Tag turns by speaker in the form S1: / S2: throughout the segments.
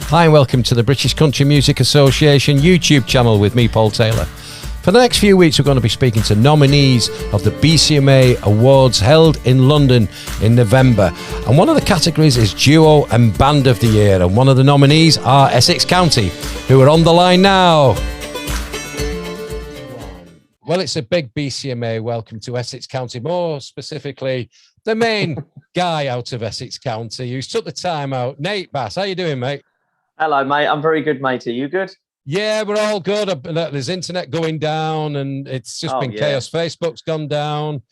S1: Hi and welcome to the British Country Music Association YouTube channel with me, Paul Taylor. For the next few weeks, we're going to be speaking to nominees of the BCMA Awards held in London in November. And one of the categories is Duo and Band of the Year. And one of the nominees are Essex County, who are on the line now. Well, it's a big BCMA welcome to Essex County, more specifically, the main guy out of Essex County who's took the time out. Nate Bass, how you doing, mate?
S2: Hello, mate. I'm very good, mate. Are you good?
S1: Yeah, we're all good. There's internet going down and it's just been chaos. Facebook's gone down.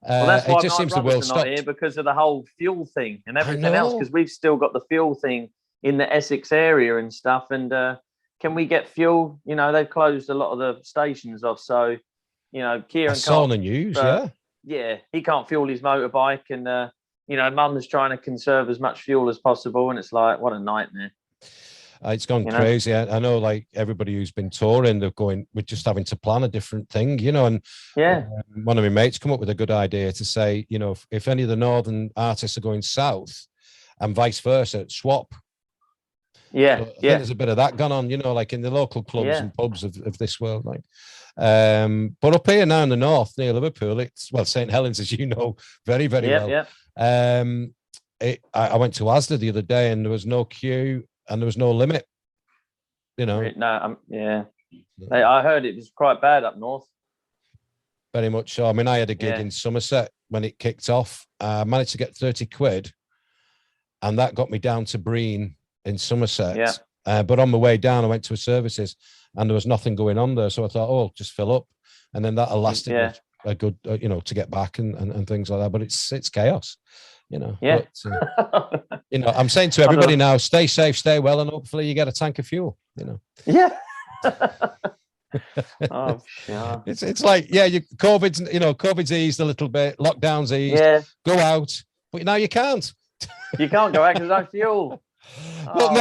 S2: Well, that's why
S1: it just seems the world stopped.
S2: Here because of the whole fuel thing and everything else, because we've still got the fuel thing in the Essex area and stuff. And can we get fuel? You know, they've closed a lot of the stations off. So, you know, Kieran
S1: saw on the news,
S2: yeah, he can't fuel his motorbike. And, you know, Mum's trying to conserve as much fuel as possible. And it's like, what a nightmare.
S1: It's gone crazy. I know, like everybody who's been touring, they're going, we're just having to plan a different thing, you know. And one of my mates come up with a good idea to say, you know, if any of the northern artists are going south and vice versa, swap.
S2: Yeah,
S1: so there's a bit of that gone on, you know, like in the local clubs and pubs of this world. Like, but up here now in the north near Liverpool, it's St Helens, as you know, very, very well. I went to Asda the other day and there was no queue. And there was no limit, you know.
S2: I heard it was quite bad up north.
S1: Very much so. I mean, I had a gig in Somerset when it kicked off. I managed to get 30 quid, and that got me down to Breen in Somerset. But on my way down, I went to a services, and there was nothing going on there. So I thought, oh, just fill up, and then that lasted a good, you know, to get back and things like that. But it's chaos. You know, but, you know, I'm saying to everybody now, stay safe, stay well, and hopefully you get a tank of fuel, you know.
S2: Yeah.
S1: It's like, COVID's eased a little bit, lockdown's eased, go out, but now you can't.
S2: You can't go out because there's no fuel.
S1: Well,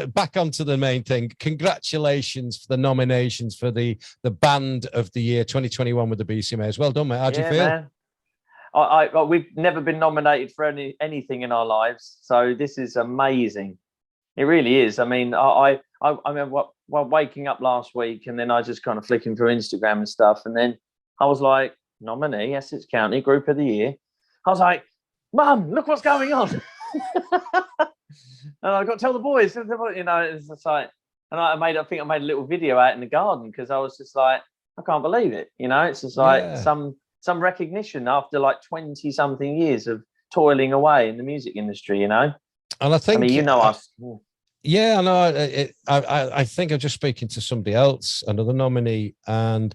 S1: back onto the main thing. Congratulations for the nominations for the Band of the Year 2021 with the BCMAs. Well done, mate. How do you feel? Man.
S2: We've never been nominated for anything in our lives, so this is amazing. It really is. I mean, I remember waking up last week, and then I just kind of flicking through Instagram and stuff, and then I was like, nominee, Essex County Group of the Year. I was like, Mum, look what's going on. And I got to tell the boys, you know, it's just like, and I think I made a little video out in the garden because I was just like, I can't believe it. You know, it's just like some recognition after like 20 something years of toiling away in the music industry, you know.
S1: And I think,
S2: I mean, you know, us.
S1: Yeah, I know. I think I'm just speaking to somebody else, another nominee, and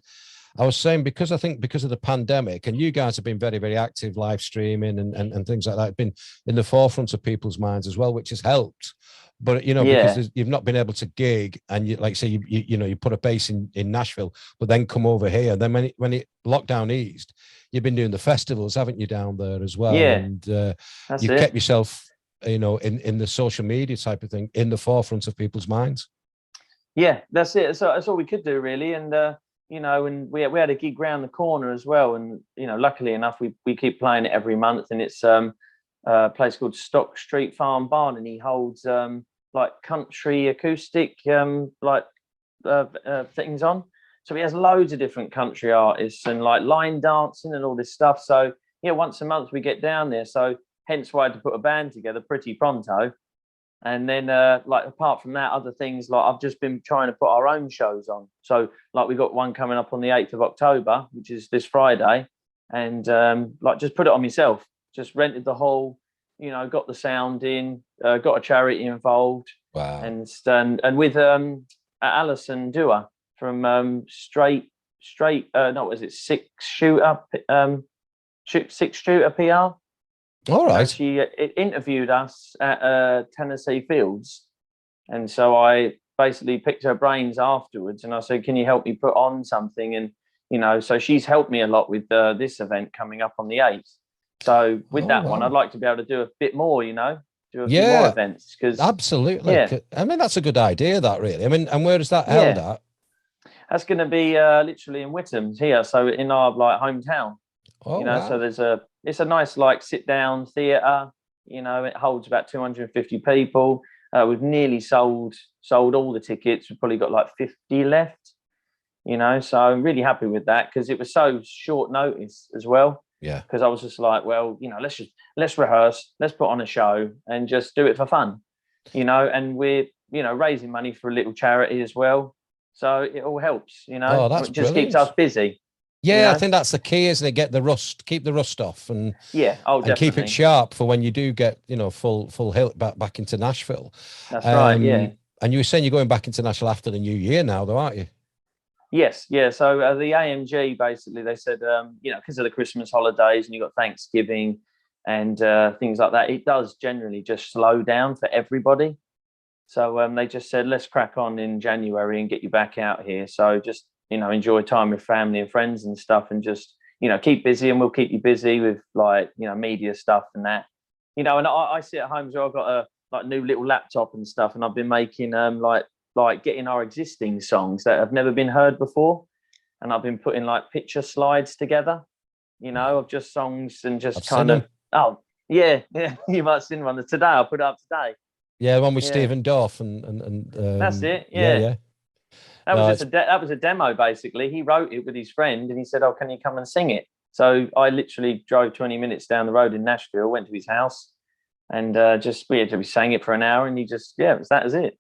S1: I was saying because of the pandemic, and you guys have been very, very active live streaming and things like that, been in the forefront of people's minds as well, which has helped. But, you know, because you've not been able to gig, and you, like, say, you put a base in Nashville, but then come over here. Then when lockdown eased, you've been doing the festivals, haven't you, down there as well?
S2: Yeah,
S1: and you kept yourself, you know, in the social media type of thing, in the forefront of people's minds. Yeah,
S2: that's it. So that's all we could do, really. And you know, and we had a gig round the corner as well. And you know, luckily enough, we keep playing it every month, and it's a place called Stock Street Farm Barn, and he holds like country acoustic things on. So he has loads of different country artists and like line dancing and all this stuff. So once a month we get down there. So hence why I had to put a band together pretty pronto. And then like apart from that, other things like I've just been trying to put our own shows on. So like we got one coming up on the 8th of October, which is this Friday, and like just put it on myself. Just rented the hall, you know, got the sound in, got a charity involved.
S1: Wow.
S2: And with Alison Dewar from Six Shooter PR.
S1: All right.
S2: She interviewed us at Tennessee Fields, and so I basically picked her brains afterwards, and I said, "Can you help me put on something?" And you know, so she's helped me a lot with this event coming up on the 8th. So with that one, I'd like to be able to do a bit more, you know, do a few more events. Because
S1: absolutely, I mean, that's a good idea. That really, I mean, and where is that held at?
S2: That's going to be literally in Whittam here, so in our like hometown. You know, so it's a nice like sit down theatre. You know, it holds about 250 people. We've nearly sold all the tickets. We've probably got like 50 left, you know, so I'm really happy with that because it was so short notice as well.
S1: Yeah.
S2: Because I was just like, well, you know, let's rehearse, let's put on a show and just do it for fun, you know, and we're, you know, raising money for a little charity as well. So it all helps, you know.
S1: Oh, that's
S2: it just
S1: brilliant.
S2: keeps us busy.
S1: Yeah,
S2: you know?
S1: I think that's the key, isn't it? Keep the rust off, and
S2: definitely.
S1: keep it sharp for when you do get, you know, full hilt back into Nashville.
S2: That's right. Yeah.
S1: And you were saying you're going back into Nashville after the new year now, though, aren't you?
S2: Yes. Yeah. So the AMG basically, they said, you know, because of the Christmas holidays and you got Thanksgiving and things like that, it does generally just slow down for everybody. So they just said, let's crack on in January and get you back out here. So just, you know, enjoy time with family and friends and stuff, and just, you know, keep busy, and we'll keep you busy with, like, you know, media stuff and that, you know. And I sit at home, so I've got a like new little laptop and stuff, and I've been making like getting our existing songs that have never been heard before, and I've been putting like picture slides together, you know, of just songs and just kind of. Oh yeah, you might have seen one today. I'll put it up today.
S1: Yeah, the one with Stephen Dorff and
S2: that's it.
S1: Yeah.
S2: That was a demo basically. He wrote it with his friend, and he said, "Oh, can you come and sing it?" So I literally drove 20 minutes down the road in Nashville, went to his house, and we sang it for an hour, and he just that was it.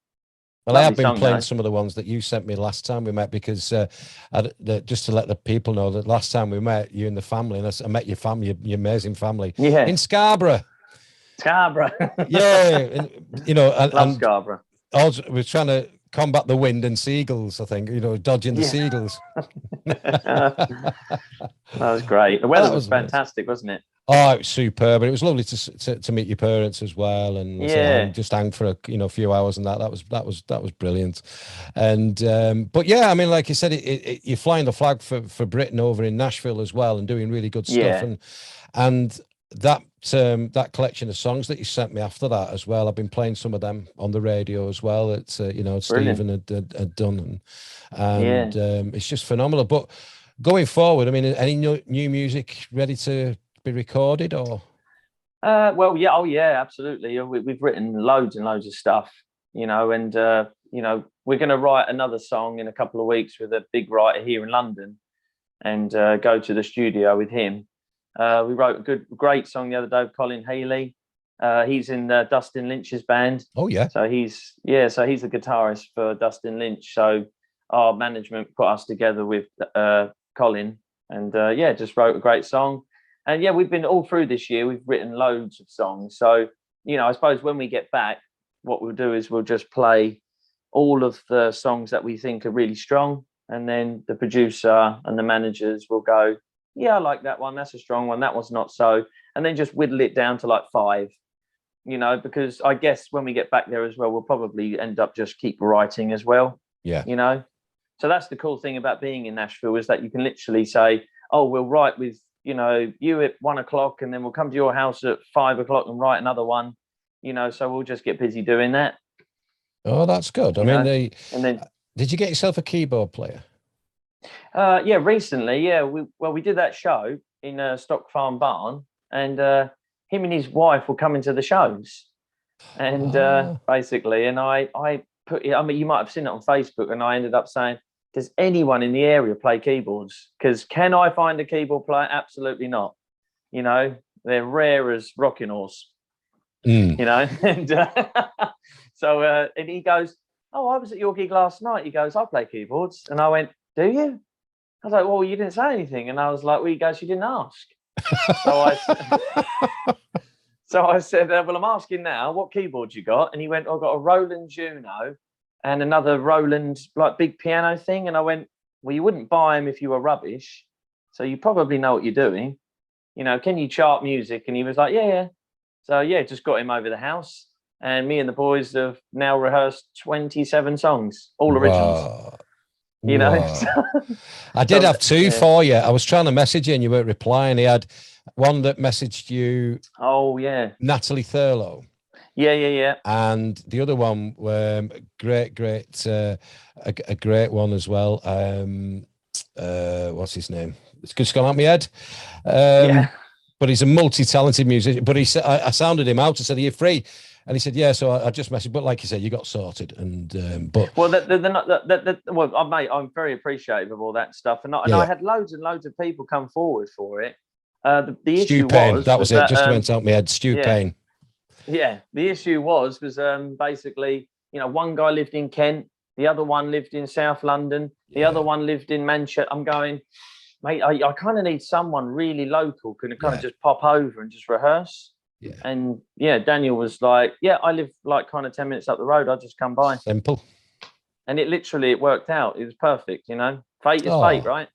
S1: Well, I have been playing some of the ones that you sent me last time we met, because just to let the people know that last time we met, you and the family, and I met your family, your amazing family, in Scarborough. Yeah, you know, and
S2: Scarborough.
S1: Also, we're trying to combat the wind and seagulls, I think, you know, dodging the seagulls.
S2: That was great. The weather was fantastic, wasn't it?
S1: Oh, it was superb. It was lovely to meet your parents as well, and just hang for a few hours, and that was brilliant. And but yeah, I mean, like you said, you're flying the flag for Britain over in Nashville as well, and doing really good stuff. And that collection of songs that you sent me after that as well, I've been playing some of them on the radio as well. It's you know, Stephen had done, and it's just phenomenal. But going forward, I mean, any new music ready to be recorded, or?
S2: Well, yeah, absolutely. We've written loads and loads of stuff, you know, and you know, we're going to write another song in a couple of weeks with a big writer here in London, and go to the studio with him. We wrote a great song the other day with Colin Healy. He's in Dustin Lynch's band.
S1: Oh yeah.
S2: So he's the guitarist for Dustin Lynch. So our management put us together with Colin, and just wrote a great song. And we've been all through this year. We've written loads of songs. So, you know, I suppose when we get back, what we'll do is we'll just play all of the songs that we think are really strong, and then the producer and the managers will go, yeah, I like that one. That's a strong one. That one's not so. And then just whittle it down to like 5, you know, because I guess when we get back there as well, we'll probably end up just keep writing as well.
S1: Yeah.
S2: You know, so that's the cool thing about being in Nashville, is that you can literally say, oh, we'll write with, you know, you at 1 o'clock, and then we'll come to your house at 5 o'clock and write another one, you know, so we'll just get busy doing that.
S1: Oh, that's good. I mean, and then did you get yourself a keyboard player?
S2: Recently, we did that show in Stock Farm Barn, and him and his wife were coming to the shows, and basically, and I put it, I mean, you might have seen it on Facebook, and I ended up saying, does anyone in the area play keyboards? Because can I find a keyboard player? Absolutely not. You know, they're rare as rocking horse. You know, and so and he goes, oh, I was at your gig last night. He goes, I play keyboards, and I went, do you? I was like, well, you didn't say anything. And I was like, well, he goes, you didn't ask. So I said, well, I'm asking now, what keyboard you got? And he went, I've got a Roland Juno and another Roland, like, big piano thing. And I went, well, you wouldn't buy them if you were rubbish. So you probably know what you're doing. You know, can you chart music? And he was like, yeah. So, just got him over the house. And me and the boys have now rehearsed 27 songs, all originals.
S1: Wow.
S2: You know,
S1: I did have 2 for you. I was trying to message you and you weren't replying. He had one that messaged you.
S2: Oh yeah,
S1: Natalie Thurlow.
S2: Yeah.
S1: And the other one, great, a great one as well. What's his name? It's just gone out my head. But he's a multi-talented musician. But he said, I sounded him out and said, "Are you free?" And he said, yeah, so I just messaged, but like you said, you got sorted. And but
S2: well, well, mate, I'm very appreciative of all that stuff, and I had loads and loads of people come forward for it. The issue was
S1: that was it. Just went out my head. Stu Payne.
S2: Yeah, the issue was basically, you know, one guy lived in Kent, the other one lived in South London, the other one lived in Manchester. I'm going, mate, I kind of need someone really local, can kind of just pop over and just rehearse.
S1: Yeah.
S2: And Daniel was like, yeah, I live like kind of 10 minutes up the road. I'll just come by.
S1: Simple.
S2: And it worked out. It was perfect, you know. Fate is fate, right?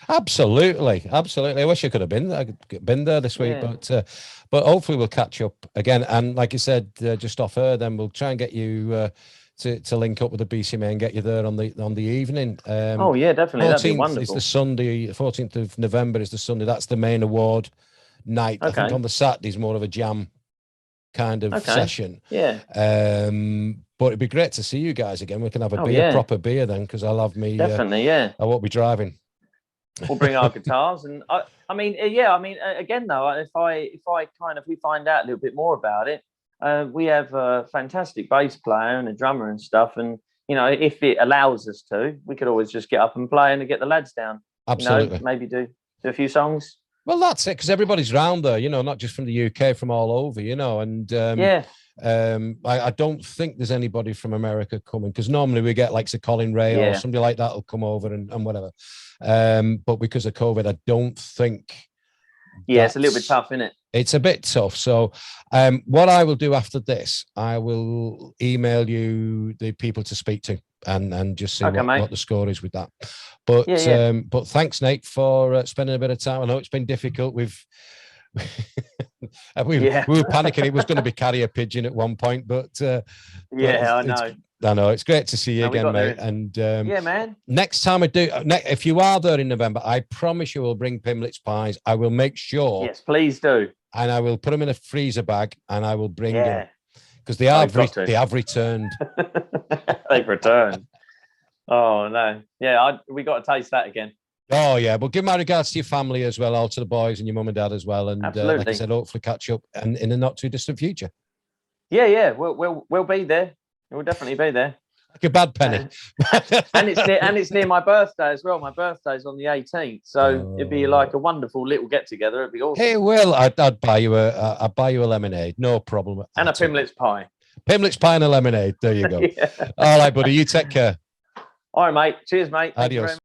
S1: Absolutely. I wish I could have been there this week, but hopefully we'll catch up again. And like you said, just off air, then we'll try and get you to link up with the BCMA and get you there on the evening.
S2: Oh yeah, definitely. That'd be wonderful.
S1: Is the Sunday, 14th of November is the Sunday. That's the main award night. I think on the Saturday's more of a jam kind of session.
S2: Yeah.
S1: But it'd be great to see you guys again. We can have a proper beer then, because I'll have me.
S2: Definitely, I
S1: won't be driving.
S2: We'll bring our guitars, and I mean, again though, if we find out a little bit more about it, we have a fantastic bass player and a drummer and stuff, and you know, if it allows us to, we could always just get up and play and get the lads down.
S1: Absolutely.
S2: You know, maybe do a few songs.
S1: Well, that's it, because everybody's round there, you know, not just from the UK, from all over, you know, and I don't think there's anybody from America coming, because normally we get like Colin Ray or somebody like that will come over and whatever. But because of COVID, I don't think.
S2: Yeah, it's a little bit tough, isn't it?
S1: It's a bit tough. So what I will do after this, I will email you the people to speak to and just see what the score is with that. But but thanks, Nate, for spending a bit of time. I know it's been difficult. We were panicking. It was going to be carrier pigeon at one point, but I know it's great to see you again, mate. And
S2: man.
S1: Next time I do, if you are there in November, I promise you will bring Pimlet's pies. I will make sure.
S2: Yes, please do.
S1: And I will put them in a freezer bag, and I will bring them, because they have returned.
S2: They've returned. Oh no, we got to taste that again.
S1: Oh yeah, but give my regards to your family as well, all to the boys and your mum and dad as well, and like I said, hopefully catch up and in the not too distant future. Yeah,
S2: we'll be there. We'll definitely be there.
S1: Like a bad penny.
S2: and it's near my birthday as well. My birthday's on the 18th, so it'd be like a wonderful little get together. It'd be awesome.
S1: Hey, Will, I'd buy you a lemonade, no problem.
S2: And a Pimlet's pie.
S1: Pimlet's pie and a lemonade. There you go. All right, buddy. You take care.
S2: All right, mate. Cheers, mate.
S1: Adios.